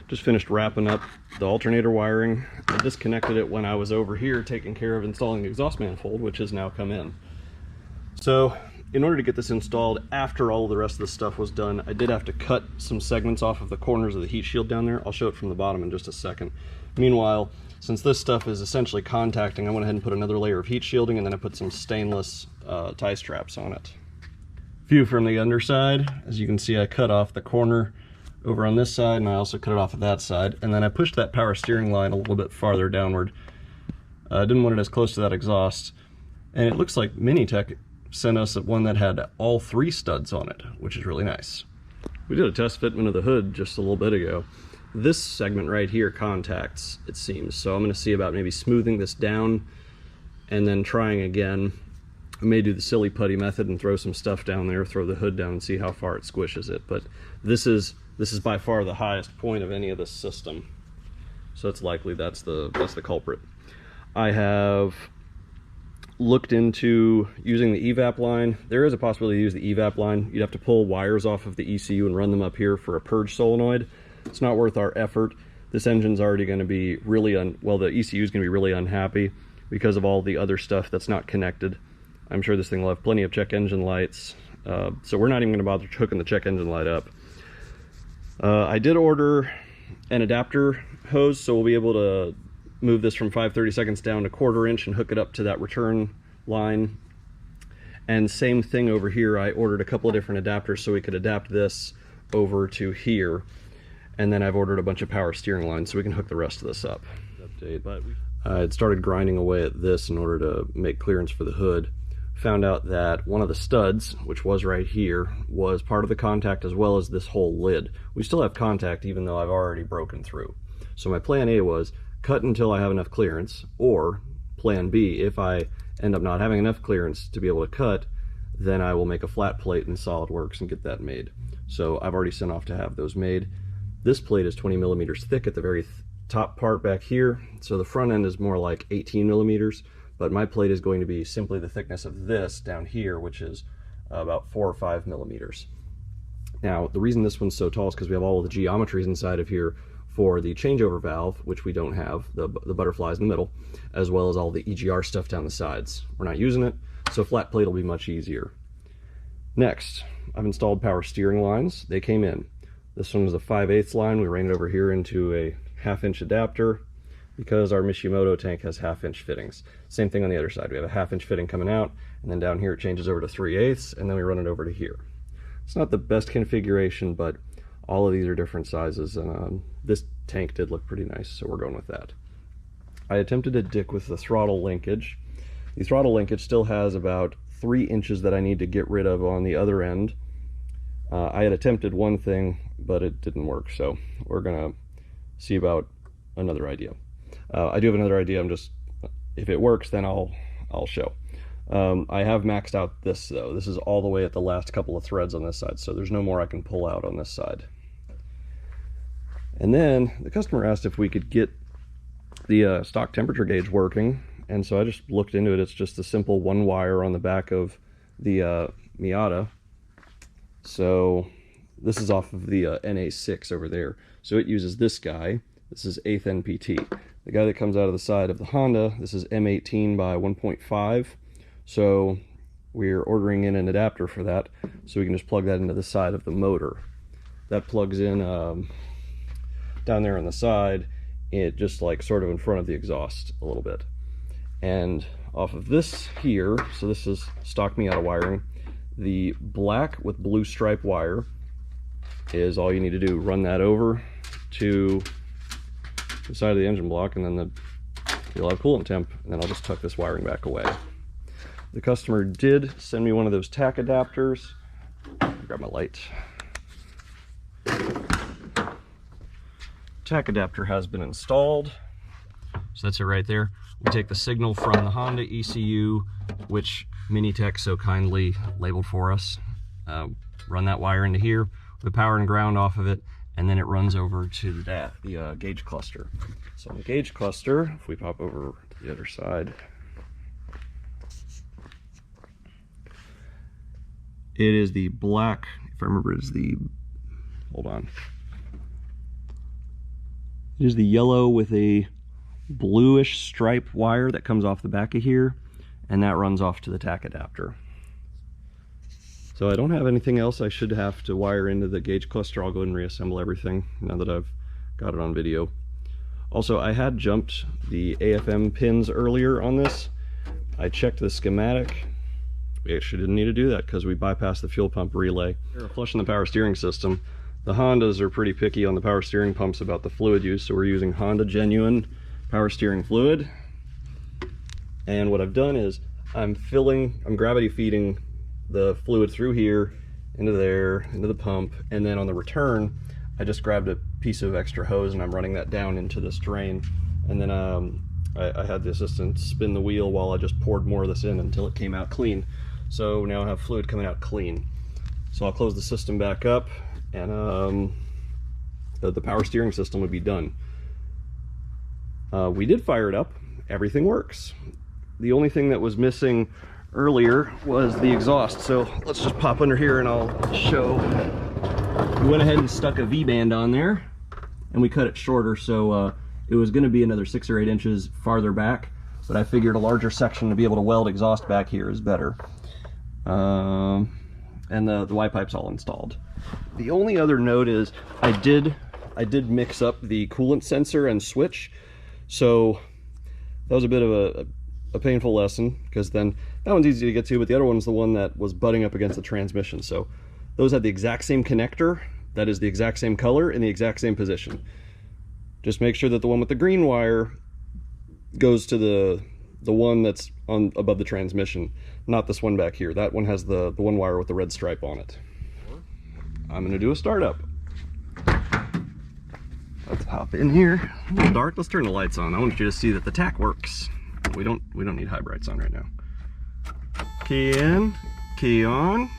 Just finished wrapping up the alternator wiring. I disconnected it when I was over here taking care of installing the exhaust manifold, which has now come in. So in order to get this installed after all the rest of the stuff was done, I did have to cut some segments off of the corners of the heat shield down there. I'll show it from the bottom in just a second. Meanwhile, since this stuff is essentially contacting, I went ahead and put another layer of heat shielding, and then I put some stainless tie straps on it. View from the underside. As you can see, I cut off the corner over on this side, and I also cut it off of that side, and then I pushed that power steering line a little bit farther downward. I didn't want it as close to that exhaust, and it looks like MiniTec sent us one that had all 3 studs on it, which is really nice. We did a test fitment of the hood just a little bit ago. This segment right here contacts, it seems, so I'm going to see about maybe smoothing this down and then trying again. I may do the silly putty method and throw some stuff down there, throw the hood down and see how far it squishes it, but this is by far the highest point of any of this system, so it's likely that's the culprit. I have looked into using the evap line. There is a possibility to use the evap line. You'd have to pull wires off of the ECU and run them up here for a purge solenoid. It's not worth our effort. This engine's already going to be really the ECU is going to be really unhappy because of all the other stuff that's not connected. I'm sure this thing will have plenty of check engine lights, so we're not even going to bother hooking the check engine light up. I did order an adapter hose, so we'll be able to move this from 5/32 down to 1/4 inch and hook it up to that return line. And same thing over here, I ordered a couple of different adapters so we could adapt this over to here. And then I've ordered a bunch of power steering lines so we can hook the rest of this up. But I had started grinding away at this in order to make clearance for the hood. Found out that one of the studs, which was right here, was part of the contact as well as this whole lid. We still have contact even though I've already broken through. So my plan A was cut until I have enough clearance, or plan B, if I end up not having enough clearance to be able to cut, then I will make a flat plate in SolidWorks and get that made. So I've already sent off to have those made. This plate is 20 millimeters thick at the very top part back here, so the front end is more like 18 millimeters, but my plate is going to be simply the thickness of this down here, which is about 4 or 5 millimeters. Now, the reason this one's so tall is because we have all of the geometries inside of here for the changeover valve, which we don't have, the butterflies in the middle, as well as all the EGR stuff down the sides. We're not using it, so flat plate will be much easier. Next, I've installed power steering lines. They came in. This one was a 5/8 line. We ran it over here into a 1/2 inch adapter because our Mishimoto tank has 1/2 inch fittings. Same thing on the other side. We have a 1/2 inch fitting coming out, and then down here it changes over to 3/8, and then we run it over to here. It's not the best configuration, but all of these are different sizes, and this tank did look pretty nice, so we're going with that. I attempted to dick with the throttle linkage. The throttle linkage still has about 3 inches that I need to get rid of on the other end. I had attempted one thing, but it didn't work, so we're gonna see about another idea. I do have another idea. If it works, then I'll show. I have maxed out this though. This is all the way at the last couple of threads on this side, so there's no more I can pull out on this side. And then the customer asked if we could get the stock temperature gauge working, and so I just looked into it. It's just a simple 1 wire on the back of the Miata. So this is off of the NA6 over there. So it uses this guy. This is 8th NPT. The guy that comes out of the side of the Honda, this is M18 by 1.5. So we're ordering in an adapter for that, so we can just plug that into the side of the motor. That plugs in down there on the side, it just like sort of in front of the exhaust a little bit. And off of this here, so this is stock Miata wiring, the black with blue stripe wire is all you need to do. Run that over to the side of the engine block, and then you'll have coolant temp, and then I'll just tuck this wiring back away. The customer did send me one of those tack adapters. Grab my light. Tack adapter has been installed, so that's it right there. We take the signal from the Honda ECU, which MiniTec so kindly labeled for us, run that wire into here, the power and ground off of it, and then it runs over to the gauge cluster. So on the gauge cluster, if we pop over to the other side, it is the black, if I remember, it's the, hold on, It is the yellow with a bluish stripe wire that comes off the back of here, and that runs off to the tack adapter. So I don't have anything else I should have to wire into the gauge cluster. I'll go ahead and reassemble everything now that I've got it on video. Also, I had jumped the AFM pins earlier on this. I checked the schematic. We actually didn't need to do that because we bypassed the fuel pump relay. Flushing the power steering system. The Hondas are pretty picky on the power steering pumps about the fluid use, so we're using Honda genuine power steering fluid. And what I've done is I'm gravity feeding the fluid through here, into there, into the pump, and then on the return, I just grabbed a piece of extra hose and I'm running that down into this drain. And then I had the assistant spin the wheel while I just poured more of this in until it came out clean. So now I have fluid coming out clean. So I'll close the system back up, and the power steering system would be done. We did fire it up. Everything works. The only thing that was missing earlier was the exhaust. So let's just pop under here and I'll show. We went ahead and stuck a V-band on there, and we cut it shorter, so it was going to be another 6 or 8 inches farther back, but I figured a larger section to be able to weld exhaust back here is better. And the Y pipe's all installed. The only other note is I did mix up the coolant sensor and switch, so that was a bit of a painful lesson, because then that one's easy to get to, but the other one's the one that was butting up against the transmission. So those have the exact same connector, that is the exact same color in the exact same position. Just make sure that the one with the green wire goes to the one that's on above the transmission, not this one back here. That one has the one wire with the red stripe on it. I'm gonna do a startup. Let's hop in here. A little dark. Let's turn the lights on. I want you to see that the tack works. We don't need high brights on right now. Key in, key on.